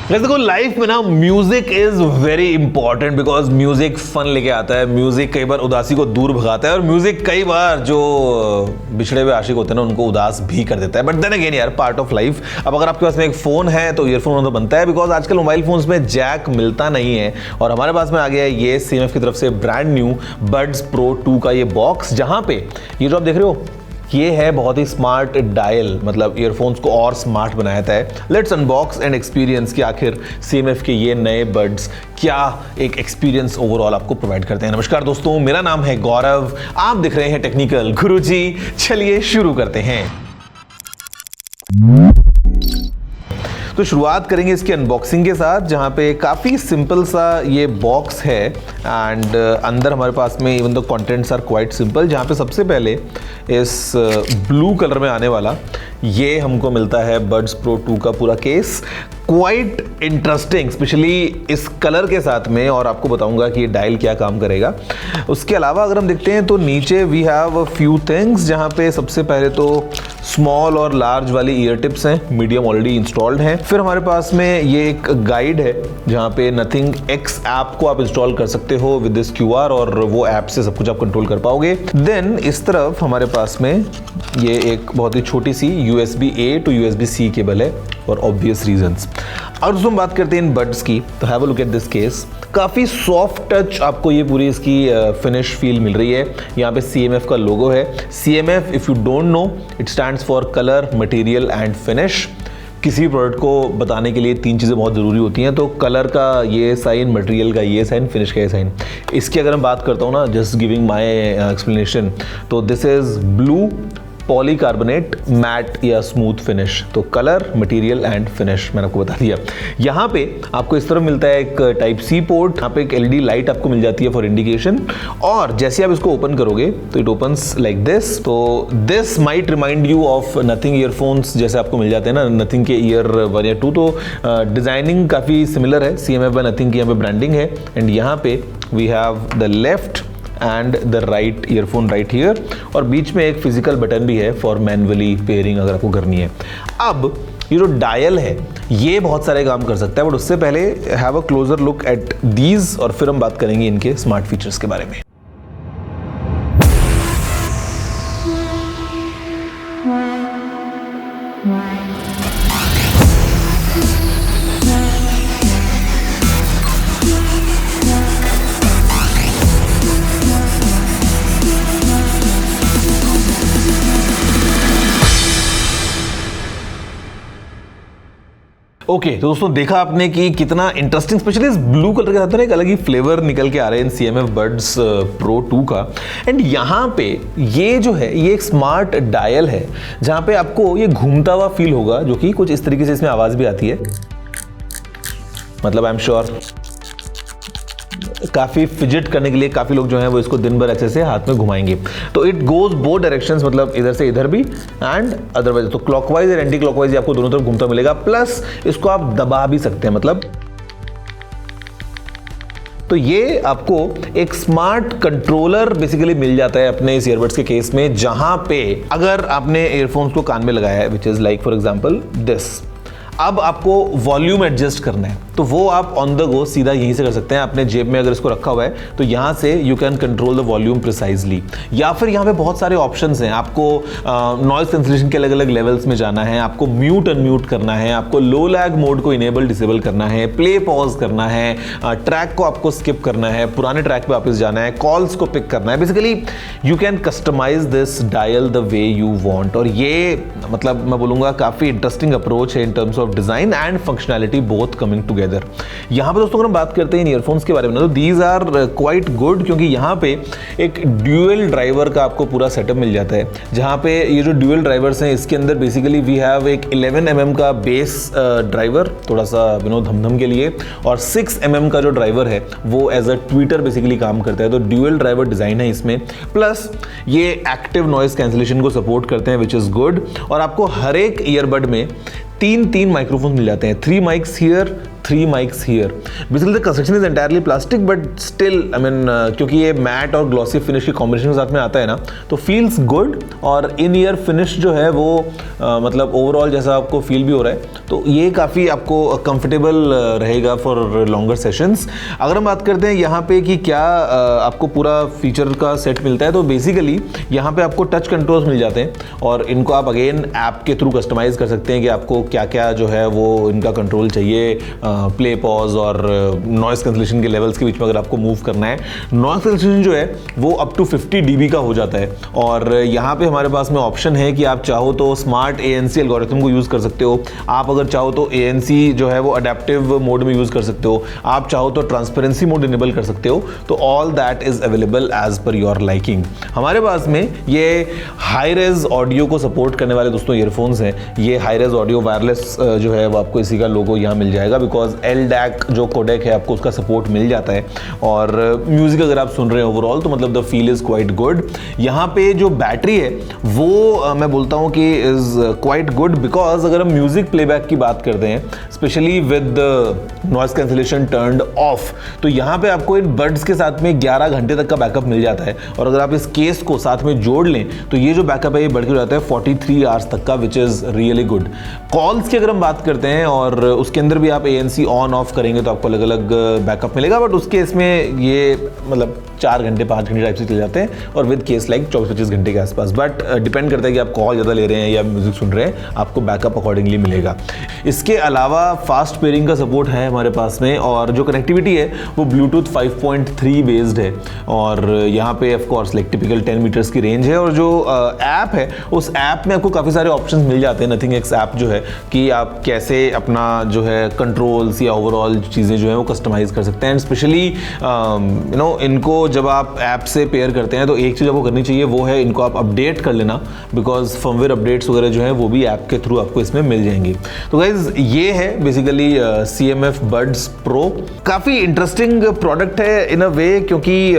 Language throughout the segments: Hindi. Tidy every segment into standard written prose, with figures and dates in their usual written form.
वैसे देखो लाइफ में ना music is very important because music fun लेके आता है, म्यूजिक कई बार उदासी को दूर भगाता है और म्यूजिक कई बार जो बिछड़े हुए आशिक होते हैं ना उनको उदास भी कर देता है। बट देन अगेन यार, पार्ट ऑफ लाइफ। अब अगर आपके पास में एक फोन है तो ईयरफोन होना तो बनता है बिकॉज आजकल मोबाइल फोन्स में जैक मिलता नहीं है और हमारे पास में आ गया है ये CMF की तरफ से ब्रांड न्यू बड्स प्रो 2 का ये बॉक्स, जहां पे ये जो आप देख रहे हो ये है बहुत ही स्मार्ट डायल, मतलब ईयरफोन्स को और स्मार्ट बनाया था है। लेट्स अनबॉक्स एंड एक्सपीरियंस कि आखिर CMF के ये नए बड्स क्या एक एक्सपीरियंस ओवरऑल आपको प्रोवाइड करते हैं। नमस्कार दोस्तों, मेरा नाम है गौरव, आप दिख रहे हैं टेक्निकल गुरुजी। चलिए शुरू करते हैं। तो शुरुआत करेंगे इसकी अनबॉक्सिंग के साथ, जहाँ पे काफ़ी सिंपल सा ये बॉक्स है एंड अंदर हमारे पास में even the contents are quite simple. जहाँ पे सबसे पहले इस ब्लू कलर में आने वाला ये हमको मिलता है बड्स प्रो 2 का पूरा केस। क्वाइट इंटरेस्टिंग, स्पेशली इस कलर के साथ में, और आपको बताऊंगा कि ये डायल क्या काम करेगा। उसके अलावा अगर हम देखते हैं तो नीचे we have a few things, जहाँ पे सबसे पहले तो स्मॉल और लार्ज वाली ईयर टिप्स हैं, मीडियम ऑलरेडी इंस्टॉल्ड हैं। फिर हमारे पास में ये एक गाइड है जहाँ पे नथिंग X ऐप को आप इंस्टॉल कर सकते हो विद दिस QR और वो ऐप से सब कुछ आप कंट्रोल कर पाओगे। देन इस तरफ हमारे पास में ये एक बहुत ही छोटी सी USB-A to USB-C केबल है और ऑब्वियस रीजंस। और दोस्तों हम बात करते हैं इन बड्स की, तो have a look at this case. काफ़ी सॉफ्ट टच आपको ये पूरी इसकी फिनिश फील मिल रही है। यहाँ पे CMF का लोगो है। CMF if you don't know it stands for colour, material and finish. किसी प्रोडक्ट को बताने के लिए 3 चीज़ें बहुत ज़रूरी होती हैं, तो कलर का ये साइन, मटेरियल का ये साइन, फिनिश का ये साइन। इसकी अगर मैं बात करता हूँ ना, जस्ट गिविंग माई एक्सप्लेनेशन, तो this is blue polycarbonate matte या स्मूथ फिनिश। तो कलर, मटेरियल एंड फिनिश मैंने आपको बता दिया। यहाँ पे आपको इस तरफ मिलता है एक टाइप C पोर्ट, यहाँ पे एक LED लाइट आपको मिल जाती है फॉर इंडिकेशन, और जैसे आप इसको ओपन करोगे तो इट ओपन्स लाइक दिस। तो this might remind you of nothing earphones जैसे आपको मिल जाते हैं ना, नथिंग के ईयर 1 या 2। तो डिजाइनिंग काफ़ी सिमिलर है, CMF बाय नथिंग की यहाँ पे ब्रांडिंग है। एंड यहाँ पे we have the left and the right earphone right here, और बीच में एक फिजिकल बटन भी है फॉर मैनुअली पेयरिंग अगर आपको करनी है। अब ये जो डायल है ये बहुत सारे काम कर सकता है, बट उससे पहले have a closure look at these और फिर हम बात करेंगे इनके स्मार्ट फीचर्स के बारे में। ओके, तो दोस्तों देखा आपने कि कितना इंटरेस्टिंग, स्पेशली इस ब्लू कलर के साथ ना एक अलग ही फ्लेवर निकल के आ रहे हैं इन CMF बड्स प्रो 2 का। एंड यहाँ पे ये जो है ये एक स्मार्ट डायल है जहाँ पे आपको ये घूमता हुआ फील होगा, जो कि कुछ इस तरीके से इसमें आवाज़ भी आती है। मतलब आई एम श्योर काफ़ी फिजिट करने के लिए काफ़ी लोग जो हैं वो इसको दिन भर ऐसे से हाथ में घुमाएंगे। तो इट गोज बोथ डायरेक्शंस, मतलब इधर से इधर भी एंड अदरवाइज। तो क्लॉकवाइज और एंटी क्लॉकवाइज आपको दोनों तरफ घूमता मिलेगा, प्लस इसको आप दबा भी सकते हैं। मतलब तो ये आपको एक स्मार्ट कंट्रोलर बेसिकली मिल जाता है अपने इस ईयरबड्स के केस में, जहां पे अगर आपने ईयरफोन्स को कान में लगाया है, which is like for example this, अब आपको वॉल्यूम एडजस्ट करना है तो वो आप ऑन द गो सीधा यहीं से कर सकते हैं। आपने जेब में अगर इसको रखा हुआ है तो यहाँ से you can control the volume precisely, या फिर यहाँ पे बहुत सारे ऑप्शंस हैं। आपको नॉइज कैंसलेशन के अलग अलग लेवल्स में जाना है, आपको म्यूट अनम्यूट करना है, आपको लो लैग मोड को इनेबल डिसेबल करना है, प्ले पॉज करना है, ट्रैक को आपको स्किप करना है, पुराने ट्रैक पे वापस जाना है, कॉल्स को पिक करना है। Basically you can customise this dial the way you want, और ये मतलब मैं बोलूँगा काफ़ी इंटरेस्टिंग अप्रोच है in terms of design and functionality both coming together. यहाँ पे दोस्तों अगर हम बात करते हैं ईयरफोन्स के बारे में, तो दीज आर क्वाइट गुड, क्योंकि यहाँ पे एक ड्यूअल ड्राइवर का आपको पूरा सेटअप मिल जाता है। जहाँ पे ये जो ड्यूअल ड्राइवर्स हैं इसके अंदर बेसिकली वी हैव एक 11 mm का बेस ड्राइवर, थोड़ा सा धमधम के लिए, और 6 mm का जो ड्राइवर है वो एज अ ट्वीटर बेसिकली काम करता है। तो ड्यूअल ड्राइवर डिज़ाइन है इसमें, प्लस ये एक्टिव नॉइज कैंसिलेशन को सपोर्ट करते हैं विच इज़ गुड। और आपको हर एक ईयरबड में 3 माइक्रोफोन मिल जाते हैं, 3 mics here, 3 mics here. Basically the construction is entirely plastic, but still I mean क्योंकि ये मैट और ग्लॉसी फिनिश की कॉम्बिनेशन के साथ में आता है ना, तो फील्स गुड। और इन ईयर फिनिश जो है वो मतलब ओवरऑल जैसा आपको फील भी हो रहा है, तो ये काफ़ी आपको कंफर्टेबल रहेगा फॉर लॉन्गर सेशंस। अगर हम बात करते हैं यहाँ पे कि क्या आपको पूरा फीचर का सेट मिलता है, तो बेसिकली यहाँ पे आपको टच कंट्रोल्स मिल जाते हैं और इनको आप अगेन ऐप के थ्रू कस्टमाइज़ कर सकते हैं कि आपको क्या क्या जो है वो इनका कंट्रोल चाहिए, प्ले पॉज और नॉइस कैंसलेशन के लेवल्स के बीच में अगर आपको मूव करना है। नॉइस कैंसलेशन जो है वो अप टू 50 dB का हो जाता है। और यहाँ पे हमारे पास में ऑप्शन है कि आप चाहो तो स्मार्ट ANC एल्गोरिथम को यूज़ कर सकते हो, आप अगर चाहो तो ANC जो है वो अडेप्टिव मोड में यूज़ कर सकते हो, आप चाहो तो ट्रांसपेरेंसी मोड इनेबल कर सकते हो। तो all that is available as per your liking. हमारे पास में ये हाई रेज ऑडियो को सपोर्ट करने वाले दोस्तों ईयरफोन्स हैं। ये हाई रेज ऑडियो वायरलेस जो है वो आपको इसी का लोगो यहाँ मिल जाएगा, बिकॉज LDAC जो कोडेक है आपको उसका सपोर्ट मिल जाता है। और म्यूजिक अगर आप सुन रहे हैं ओवरऑल तो मतलब the feel is quite good. यहाँ पे जो बैटरी है वो मैं बोलता हूँ कि इज क्वाइट गुड, बिकॉज अगर हम म्यूजिक प्लेबैक की बात करते हैं specially with noise cancellation turned of, तो यहाँ पे आपको इन बड्स के साथ में 11 घंटे तक का बैकअप मिल जाता है। और अगर आप इस केस को साथ में जोड़ लें तो ये जो बैकअप है ये बढ़ के जाता है 43 आवर्स तक का, which is really good. Calls की अगर हम बात करते हैं और उसके अंदर भी आप ANC ऑन ऑफ करेंगे तो आपको अलग अलग बैकअप मिलेगा, बट उसके इसमें ये मतलब 4 घंटे 5 घंटे टाइप से चले जाते हैं और विद केस लाइक 24-25 घंटे के आसपास। बट डिपेंड करता है कि आप कॉल ज़्यादा ले रहे हैं या म्यूजिक सुन रहे हैं, आपको बैकअप अकॉर्डिंगली मिलेगा। इसके अलावा फास्ट पेयरिंग का सपोर्ट है हमारे पास में, और जो कनेक्टिविटी है वो ब्लूटूथ 5.3 बेस्ड है। और यहाँ पे of course like typical 10 metres की रेंज है। और जो ऐप है उस ऐप में आपको काफ़ी सारे ऑप्शन मिल जाते हैं। नथिंग एक्स ऐप जो है कि आप कैसे अपना जो है कंट्रोल्स या ओवरऑल चीज़ें जो है वो कस्टमाइज़ कर सकते हैं। एंड स्पेशली यू नो इनको जब आप ऐप से पेयर करते हैं तो एक चीज़ आपको करनी चाहिए, वो है इनको आप अपडेट कर लेना, बिकॉज फर्मवेयर अपडेट्स वगैरह जो है वो भी ऐप के थ्रू आपको इसमें मिल जाएंगी। तो गाइज ये है बेसिकली CMF Buds Pro। काफ़ी इंटरेस्टिंग प्रोडक्ट है इन अ वे, क्योंकि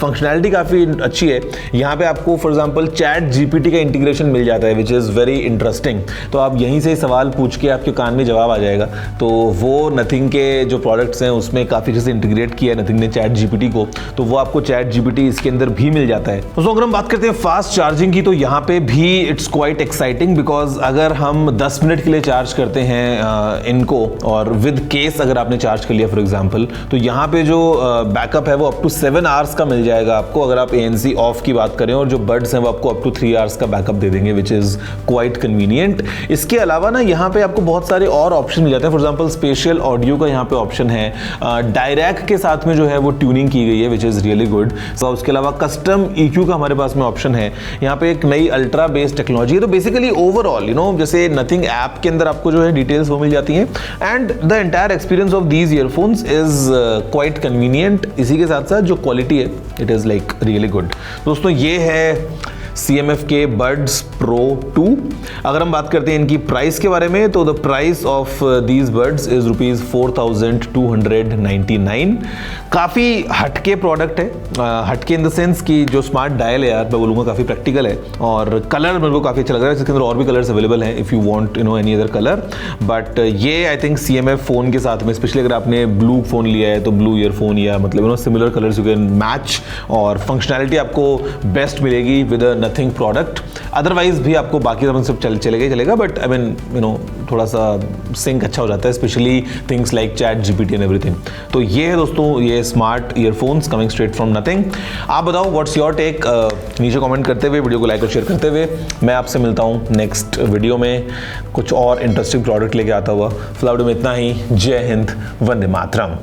फंक्शनैलिटी काफ़ी अच्छी है। यहाँ पे आपको फॉर एग्जांपल चैट GPT का इंटीग्रेशन मिल जाता है, विच इज़ वेरी इंटरेस्टिंग। तो आप यहीं से सवाल पूछ के आपके कान में जवाब आ जाएगा। तो वो नथिंग के जो प्रोडक्ट्स हैं उसमें काफ़ी अच्छे से इंटीग्रेट किया है नथिंग ने चैट GPT को, तो वो आपको चैट GPT इसके अंदर भी मिल जाता है। दोस्तों अगर हम बात करते हैं फास्ट चार्जिंग की, तो यहाँ पे भी इट्स क्वाइट एक्साइटिंग, बिकॉज अगर हम 10 मिनट के लिए चार्ज करते हैं इनको और विद केस अगर आपने चार्ज कर लिया फॉर एग्जांपल, तो यहाँ पे जो बैकअप है वो अप टू 7 आवर्स का मिल जाएगा आपको अगर आप ANC ऑफ की बात करें, और जो बड्स हैं वो आपको अप टू 3 आवर्स का बैकअप दे देंगे, विच इज क्वाइट कन्वीनियंट। इसके अलावा ना यहाँ पे आपको बहुत सारे और ऑप्शन मिल जाते हैं। फॉर एग्जांपल स्पेशल ऑडियो का यहाँ पे ऑप्शन है, डायरेक्ट के साथ में जो है वो ट्यूनिंग की गई है, विच इज रियली गुड। उसके अलावा कस्टम EQ का हमारे पास में ऑप्शन है। यहाँ पे एक नई अल्ट्रा बेस्ड टेक्नोलॉजी है। तो बेसिकली ओवरऑल यू नो जैसे नथिंग ऐप के अंदर आपको जो है डिटेल्स वो मिल जाती हैं, and the entire experience of these earphones is quite convenient. इसी के साथ साथ जो क्वालिटी है it is like really good. दोस्तों ये है CMF के Buds Pro 2। अगर हम बात करते हैं इनकी प्राइस के बारे में, तो the price of these buds is ₹4,299। काफ़ी हटके प्रोडक्ट है, हटके इन द सेंस कि जो स्मार्ट डायल है यार मैं बोलूँगा काफ़ी प्रैक्टिकल है, और कलर मेरे को काफ़ी अच्छा लग रहा है। इसके अंदर और भी कलर्स अवेलेबल हैं if you want you know any other colour, but ये आई थिंक CMF फ़ोन के साथ में स्पेशली अगर आपने ब्लू फ़ोन लिया है तो ब्लू ईयरफोन या मतलब you know similar colours you can match, और फंक्शनैलिटी आपको बेस्ट मिलेगी विद नथिंग प्रोडक्ट। अदरवाइज भी आपको बाकी सब चलेगा, but I mean you know थोड़ा सा सिंक अच्छा हो जाता है, specially things like chat GPT and everything. तो ये है दोस्तों ये smart earphones coming straight from nothing. आप बताओ व्हाट्स योर टेक, नीचे कमेंट करते हुए, वीडियो को लाइक और शेयर करते हुए। मैं आपसे मिलता हूँ नेक्स्ट वीडियो में कुछ और इंटरेस्टिंग प्रोडक्ट लेके आता हुआ। फिलहाल में इतना ही। जय हिंद, वंदे मातरम।